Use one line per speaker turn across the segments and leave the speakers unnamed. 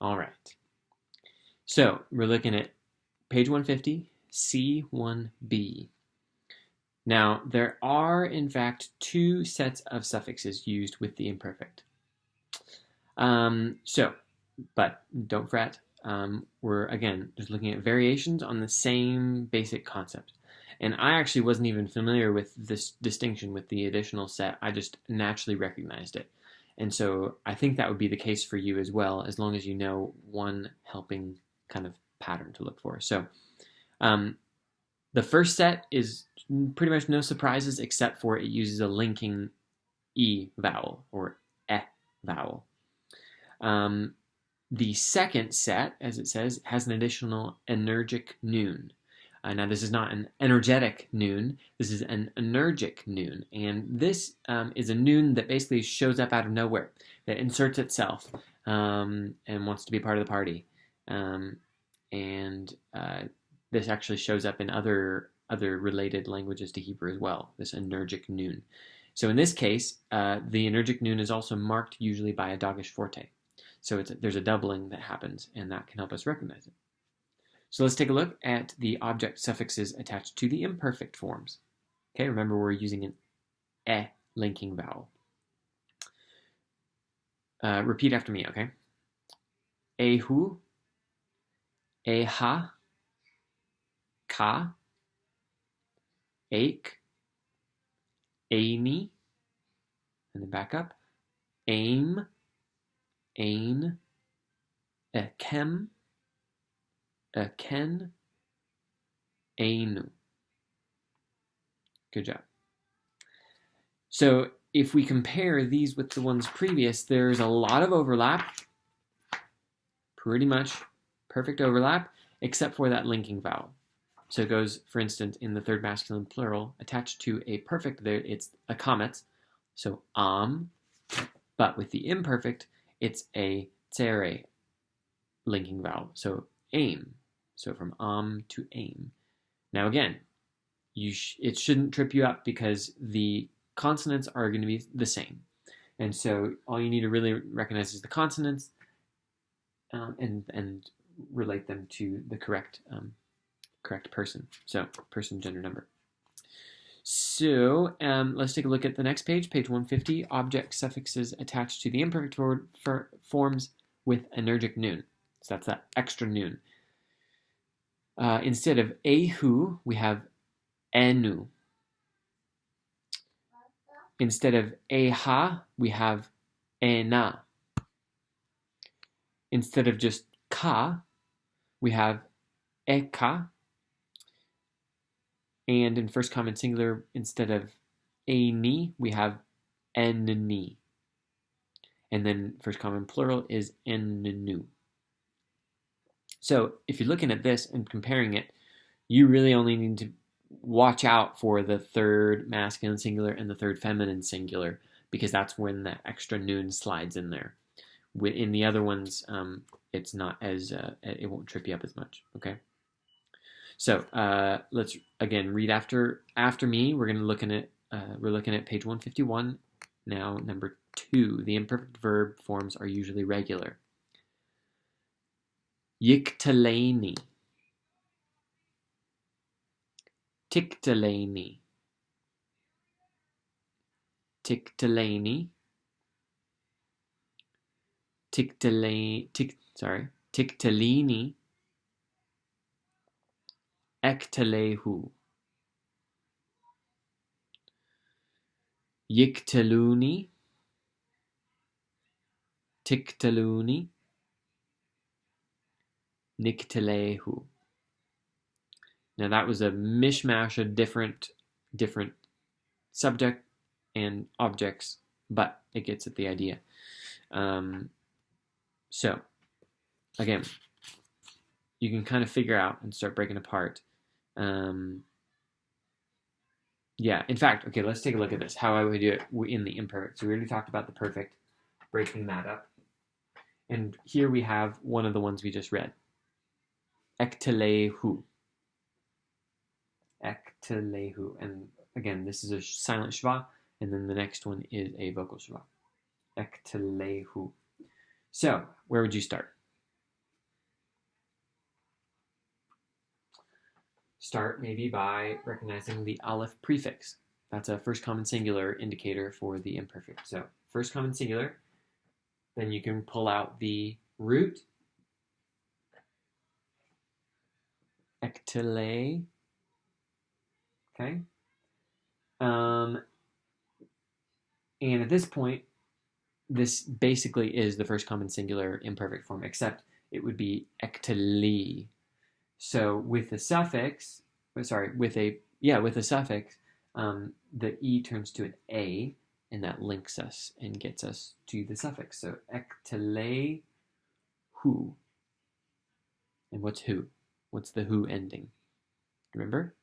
All right. So we're looking at page 150, C1b. Now, there are, in fact, two sets of suffixes used with the imperfect. But don't fret. We're, again, just looking at variations on the same basic concept. And I actually wasn't even familiar with this distinction with the additional set. I just naturally recognized it. And so I think that would be the case for you as well, as long as you know one helping kind of pattern to look for. So the first set is pretty much no surprises except for it uses a linking E vowel or E vowel. The second set, as it says, has an additional energic noon. Now, this is not an energetic noon. This is an energic noon. And this is a noon that basically shows up out of nowhere, that inserts itself and wants to be part of the party. This actually shows up in other related languages to Hebrew as well, this energic noon. So in this case, the energic noon is also marked usually by a dagesh forte. So there's a doubling that happens, and that can help us recognize it. So let's take a look at the object suffixes attached to the imperfect forms. Okay, remember we're using an E linking vowel. Repeat after me, okay? Ehu, eha, ka, ache, aini, and then back up, aim, ain, ekem, eken, ainu. Good job. So if we compare these with the ones previous, there's a lot of overlap, pretty much perfect overlap, except for that linking vowel. So it goes, for instance, in the third masculine plural, attached to a perfect there, it's a comet, so am, but with the imperfect, it's a tsere linking vowel, so aim. So from am to aim. Now again, it shouldn't trip you up because the consonants are going to be the same. And so all you need to really recognize is the consonants and relate them to the correct person. So person, gender, number. So let's take a look at the next page, page 150, object suffixes attached to the imperfect forms with energic noon. So that's that extra noon. Instead of ehu, we have enu. Instead of eha, we have ena. Instead of just ka, we have eka. And in first common singular, instead of eni, we have enni. And then first common plural is ennu. So if you're looking at this and comparing it, you really only need to watch out for the third masculine singular and the third feminine singular, because that's when the extra noon slides in there. In the other ones, it's not as, it won't trip you up as much, okay? So let's, again, read after me. We're looking at page 151 now, number 2. The imperfect verb forms are usually regular. Yiktaleni, tiktaleni, tiktaleni, tiktalini, ektalehu, yiktaluni, tiktaluni, niktalehu. Now that was a mishmash of different subject and objects, but it gets at the idea. So again, you can kind of figure out and start breaking apart. Yeah, in fact, okay, let's take a look at this, how I would do it in the imperfect. So we already talked about the perfect, breaking that up. And here we have one of the ones we just read. Ektelehu. Ektelehu. And again, this is a silent shva, and then the next one is a vocal shva. Ektelehu. So, where would you start? start maybe by recognizing the aleph prefix. That's a first common singular indicator for the imperfect. So first common singular, then you can pull out the root, ektele, okay? And at this point, this basically is the first common singular imperfect form, except it would be ekteli. So with a suffix, with a suffix, the e turns to an a, and that links us and gets us to the suffix. So ektele hu. And what's hu? What's the hu ending? Remember?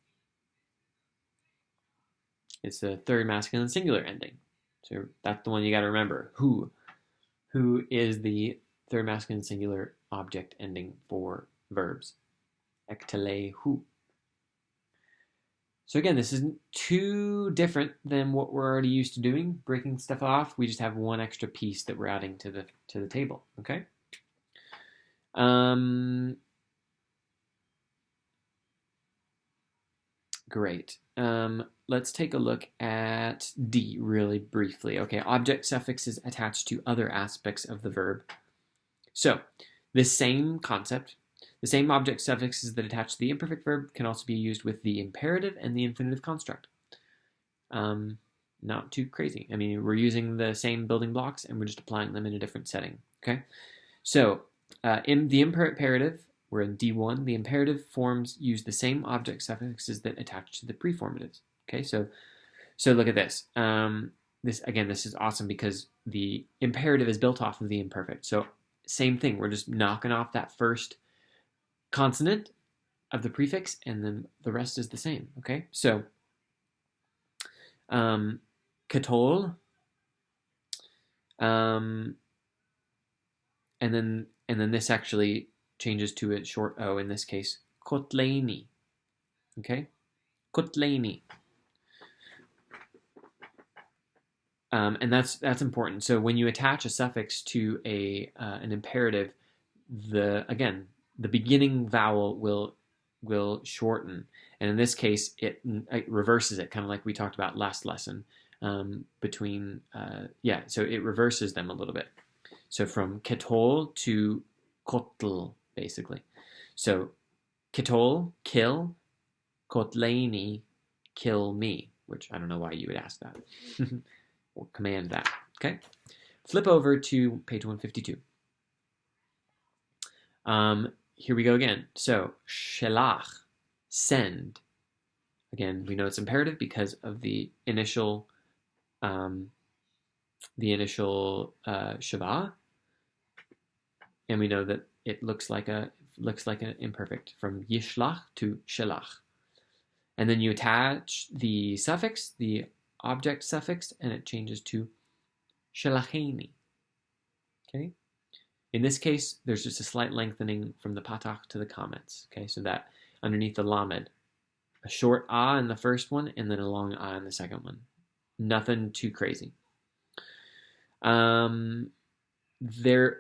It's the third masculine singular ending. So that's the one you got to remember. Hu. Hu is the third masculine singular object ending for verbs. Ektele hu. So again, this isn't too different than what we're already used to doing, breaking stuff off. We just have one extra piece that we're adding to the table. Okay. Great. Let's take a look at D really briefly. Okay, object suffixes attached to other aspects of the verb. So, this same concept, the same object suffixes that attach to the imperfect verb can also be used with the imperative and the infinitive construct. Not too crazy. I mean, we're using the same building blocks and we're just applying them in a different setting. Okay, so in the imperative, we're in D1. The imperative forms use the same object suffixes that attach to the preformatives. Okay, so look at this. This is awesome because the imperative is built off of the imperfect. So same thing. We're just knocking off that first consonant of the prefix, and then the rest is the same. Okay, so katol, and then this actually changes to a short O in this case, kotleini. Okay, kotleini. And that's important. So when you attach a suffix to an imperative, the beginning vowel will shorten, and in this case, it reverses it, kind of like we talked about last lesson. So it reverses them a little bit. So from ketol to kotl, basically. So ketol, kill, kotleini, kill me, which I don't know why you would ask that. We'll command that. Okay. Flip over to page 152. Here we go again. So shelach, send. Again, we know it's imperative because of the initial shava, and we know that it looks like an imperfect from yishlach to shelach. And then you attach the suffix, the object suffix, and it changes to shelacheni. Okay. In this case, there's just a slight lengthening from the patach to the comments. Okay, so that underneath the lamed, a short ah in the first one, and then a long ah in the second one. Nothing too crazy. There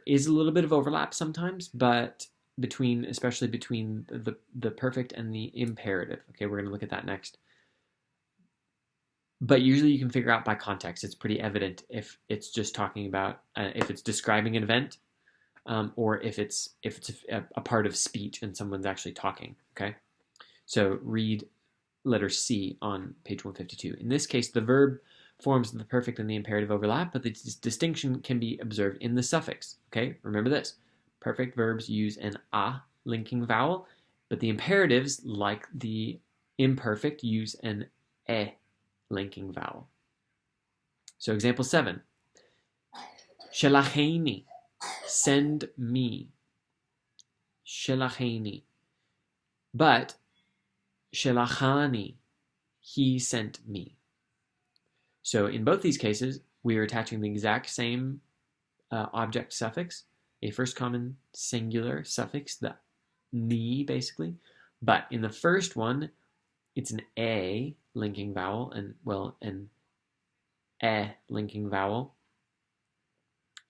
is a little bit of overlap sometimes, but especially between the perfect and the imperative. Okay, we're going to look at that next. But usually you can figure out by context. It's pretty evident if it's just talking about, if it's describing an event, or if it's a part of speech and someone's actually talking. Okay, so read letter C on page 152. In this case, the verb forms of the perfect and the imperative overlap, but the distinction can be observed in the suffix. Okay, remember this. Perfect verbs use an a linking vowel, but the imperatives, like the imperfect, use an e linking vowel. So example 7. Shelacheni, send me. Shelacheni. But shelachani, he sent me. So in both these cases, we are attaching the exact same object suffix, a first common singular suffix, the ni, basically. But in the first one, it's an a linking vowel, an e linking vowel,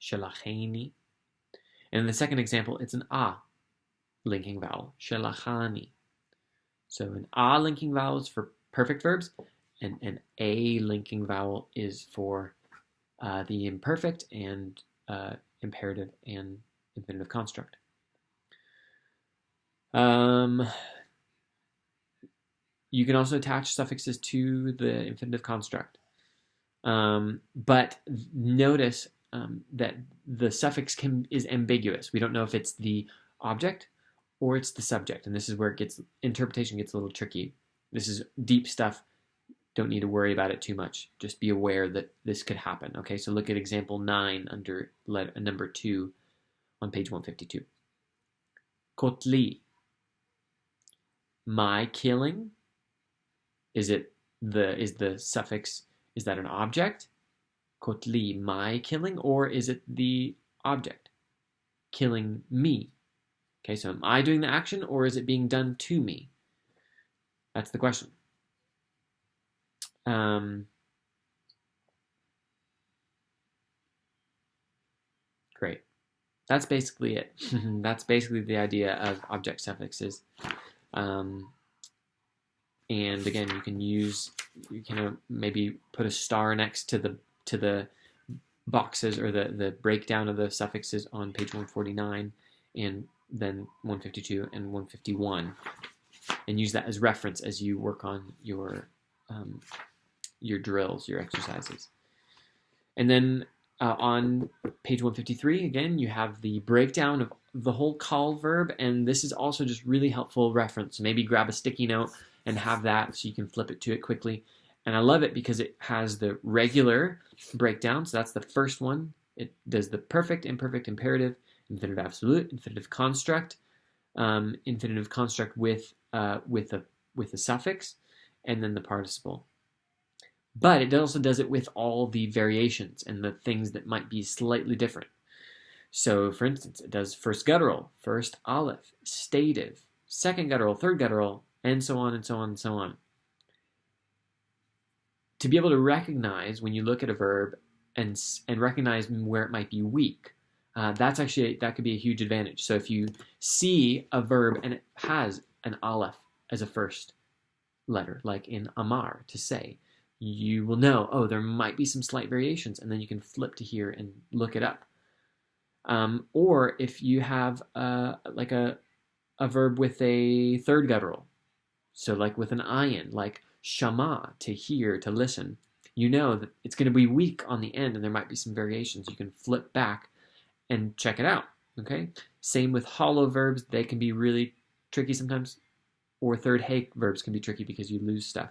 shelacheni. And in the second example, it's an a linking vowel, shelachani. So an a linking vowel is for perfect verbs, and an a linking vowel is for the imperfect and imperative and infinitive construct. You can also attach suffixes to the infinitive construct. But notice that the suffix is ambiguous. We don't know if it's the object or it's the subject, and this is where interpretation gets a little tricky. This is deep stuff. Don't need to worry about it too much. Just be aware that this could happen. Okay, so look at example 9 under number 2 on page 152. Kotli. My killing. Is the suffix, is that an object? Kotli, my killing, or is it the object? Killing me. Okay, so am I doing the action, or is it being done to me? That's the question. Great. That's basically it. That's basically the idea of object suffixes. And again, you can maybe put a star next to the boxes or the breakdown of the suffixes on page 149 and then 152 and 151, and use that as reference as you work on your drills, your exercises. And then on page 153, again, you have the breakdown of the whole call verb, and this is also just really helpful reference. Maybe grab a sticky note and have that so you can flip it to it quickly. And I love it because it has the regular breakdown, so that's the first one. It does the perfect, imperfect, imperative, infinitive absolute, infinitive construct with a suffix, and then the participle. But it also does it with all the variations and the things that might be slightly different. So, for instance, it does first guttural, first aleph, stative, second guttural, third guttural, and so on and so on and so on. To be able to recognize when you look at a verb and recognize where it might be weak, that could be a huge advantage. So if you see a verb and it has an aleph as a first letter, like in amar, to say, you will know, oh, there might be some slight variations, and then you can flip to here and look it up. Or if you have like a verb with a third guttural, so like with an ayin, like shama, to hear, to listen, you know that it's going to be weak on the end and there might be some variations. You can flip back and check it out, okay? Same with hollow verbs. They can be really tricky sometimes, or third hey verbs can be tricky because you lose stuff.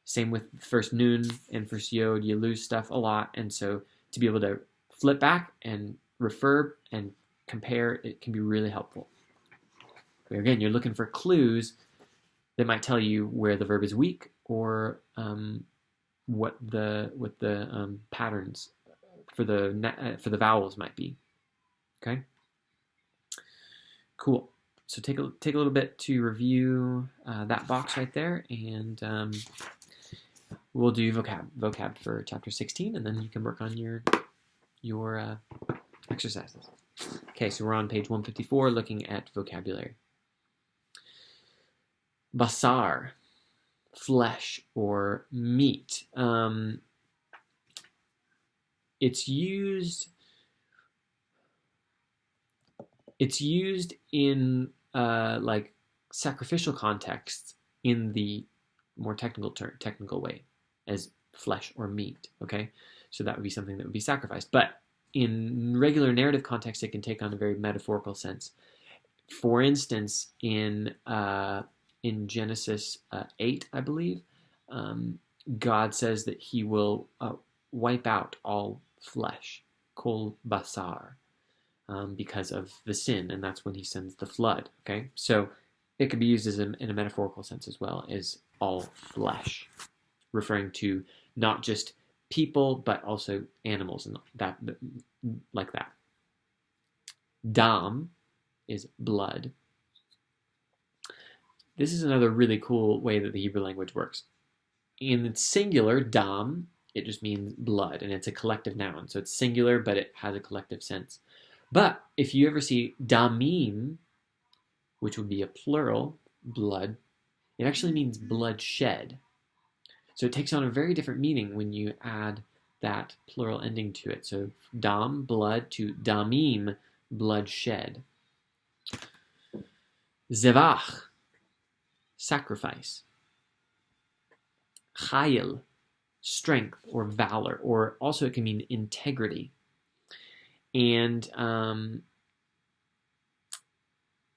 Same with first nun and first yod, you lose stuff a lot, and so to be able to flip back and refer and compare, it can be really helpful. Again, you're looking for clues that might tell you where the verb is weak or what the patterns for the vowels might be. Okay. Cool. So take a little bit to review that box right there, and we'll do vocab for chapter 16, and then you can work on your exercises. Okay, so we're on page 154, looking at vocabulary. Basar, flesh or meat. It's used in like sacrificial contexts in the more technical way as flesh or meat. Okay, so that would be something that would be sacrificed. But in regular narrative context, it can take on a very metaphorical sense. For instance, in Genesis 8, I believe, God says that he will wipe out all flesh, kol basar, because of the sin, and that's when he sends the flood. Okay, so it could be used in a metaphorical sense as well as all flesh, referring to not just people but also animals and that like that. Dam is blood. This is another really cool way that the Hebrew language works. In the singular, dam, it just means blood, and it's a collective noun. So it's singular, but it has a collective sense. But if you ever see damim, which would be a plural, blood, It actually means bloodshed. So it takes on a very different meaning when you add that plural ending to it. So dam, blood, to damim, bloodshed. Zevach, sacrifice. Chayil, strength or valor, or also it can mean integrity. And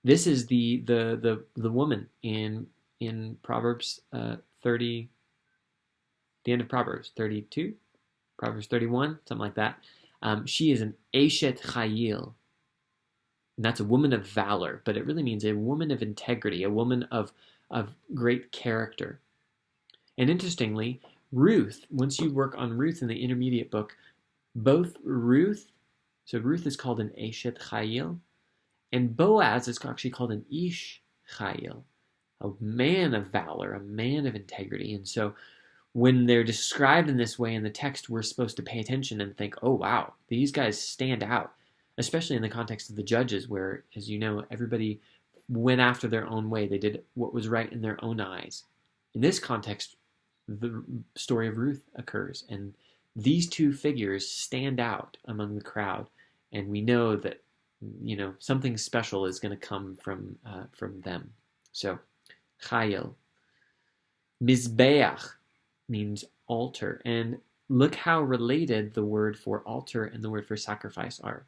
this is the woman in Proverbs 30, the end of Proverbs 32, Proverbs 31, something like that. She is an Eshet Chayil, and that's a woman of valor, but it really means a woman of integrity, a woman of great character. And interestingly, Ruth, once you work on Ruth in the intermediate book, both Ruth, so Ruth is called an Eshet Chayil, and Boaz is actually called an Ish Chayil, a man of valor, a man of integrity. And so when they're described in this way in the text, we're supposed to pay attention and think, oh, wow, these guys stand out, especially in the context of the Judges, where, as you know, everybody went after their own way. They did what was right in their own eyes. In this context, the story of Ruth occurs, and these two figures stand out among the crowd, and we know that, you know, something special is going to come from them. So, Chayil. Mizbeach means altar, and look how related the word for altar and the word for sacrifice are.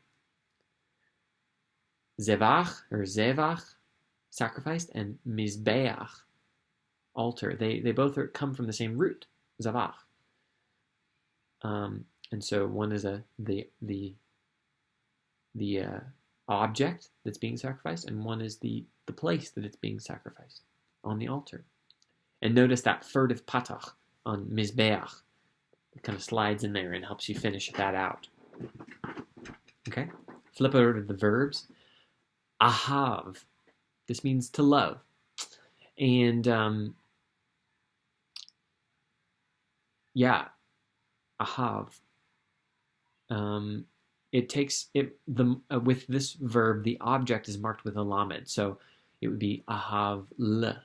Zevach, or Zevach, sacrificed, and Mizbeach, altar. They both come from the same root, Zavach. And so one is the object that's being sacrificed, and one is the place that it's being sacrificed on the altar. And notice that furtive patach on Mizbeach. It kind of slides in there and helps you finish that out. Okay? Flip over to the verbs. Ahav. This means to love. And yeah, ahav. It takes it with this verb, the object is marked with a lamed, so it would be ahav l.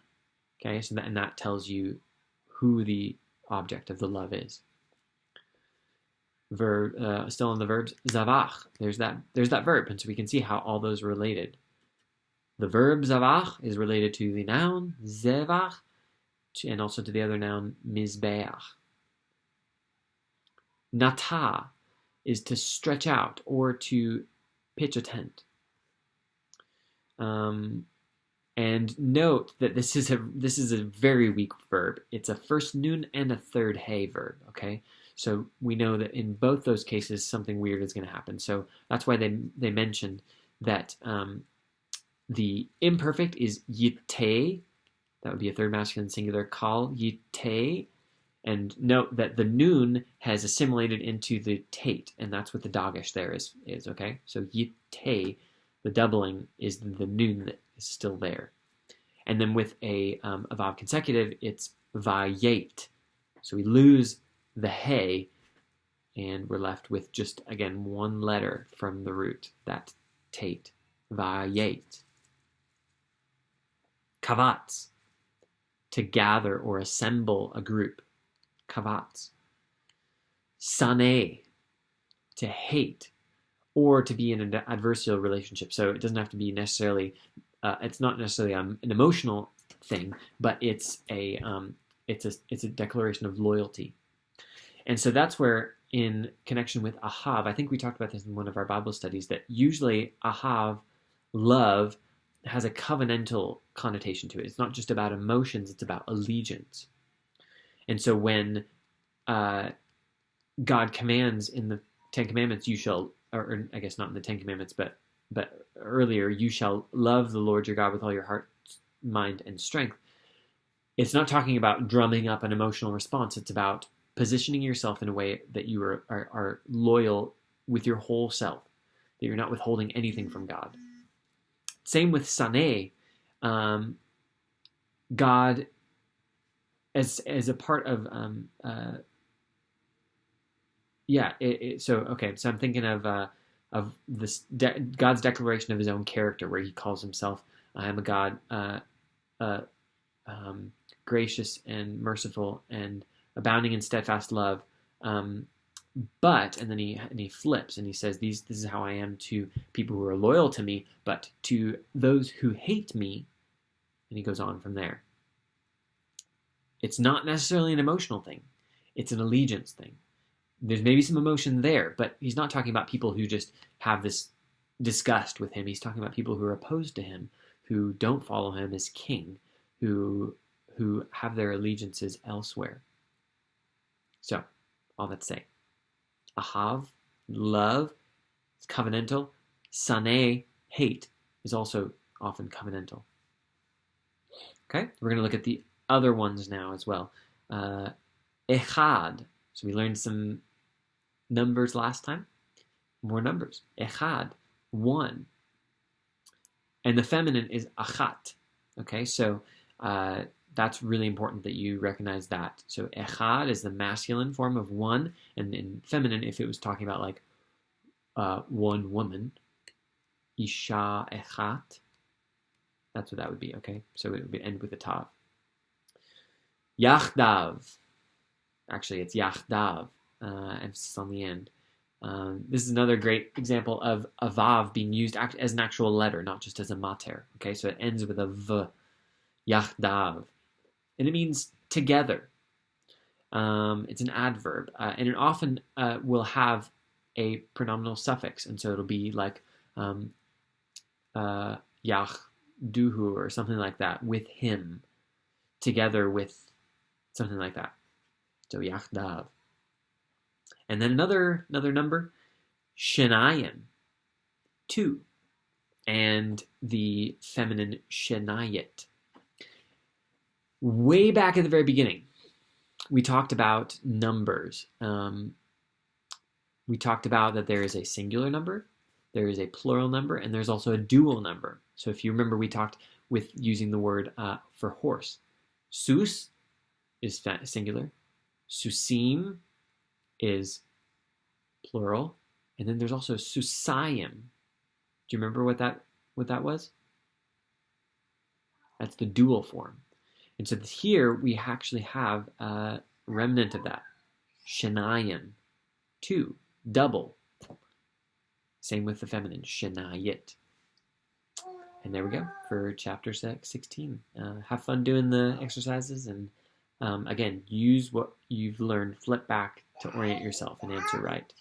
Okay, so that tells you who the object of the love is. Verb, still on the verbs, zavach. There's that verb, and so we can see how all those are related. The verb zavach is related to the noun zevach, and also to the other noun mizbeach. Natah is to stretch out or to pitch a tent. And note that this is a very weak verb. It's a first nun and a third hey verb. Okay, so we know that in both those cases something weird is going to happen. So that's why they mentioned that the imperfect is yitei. That would be a third masculine singular. Kal yitei. And note that the nun has assimilated into the tate, and that's what the dagesh there is, okay? So yitei, the doubling, is the nun that is still there. And then with a vav consecutive, it's vayet. So we lose the hey, and we're left with just, again, one letter from the root, that tate, vayet. Kavatz, to gather or assemble a group. Kavatz. Saneh, to hate, or to be in an adversarial relationship. So it doesn't have to be necessarily, it's not necessarily an emotional thing, but it's a declaration of loyalty. And so that's where, in connection with ahav, I think we talked about this in one of our Bible studies, that usually ahav, love, has a covenantal connotation to it. It's not just about emotions, it's about allegiance. And so when God commands in the Ten Commandments, you shall, or I guess not in the Ten Commandments, but earlier, you shall love the Lord your God with all your heart, mind, and strength. It's not talking about drumming up an emotional response. It's about positioning yourself in a way that you are loyal with your whole self, that you're not withholding anything from God. Same with Saneh. God, as a part of so I'm thinking of this God's declaration of his own character, where he calls himself, I am a God gracious and merciful and abounding in steadfast love. But, and then he flips and he says, this is how I am to people who are loyal to me, but to those who hate me, and he goes on from there. It's not necessarily an emotional thing. It's an allegiance thing. There's maybe some emotion there, but he's not talking about people who just have this disgust with him. He's talking about people who are opposed to him, who don't follow him as king, who have their allegiances elsewhere. So, all that to say, ahav, love, is covenantal. Saneh, hate, is also often covenantal. Okay, we're going to look at the other ones now as well. Echad. So we learned some numbers last time. More numbers. Echad, one. And the feminine is achat. Okay, so that's really important that you recognize that. So echad is the masculine form of one, and in feminine, if it was talking about like one woman, isha echat, that's what that would be, okay? So it would end with a tav. Yachdav. Actually, it's yachdav, emphasis on the end. This is another great example of a vav being used as an actual letter, not just as a mater. Okay, so it ends with a v, yachdav. And it means together. It's an adverb, and it often will have a pronominal suffix, and so it'll be like yachduhu or something like that, with him, together with something like that. So yachdav. And then another number, shenayim, 2, and the feminine shenayit. Way back at the very beginning, we talked about numbers. We talked about that there is a singular number, there is a plural number, and there's also a dual number. So if you remember, we talked with using the word for horse. Sus is singular. Susim is plural, and then there's also susayim. Do you remember what that was? That's the dual form. And so here we actually have a remnant of that. Shenayim, 2, double. Same with the feminine, shenayit. And there we go for chapter 16. Have fun doing the exercises, and again, use what you've learned, flip back to orient yourself and answer right.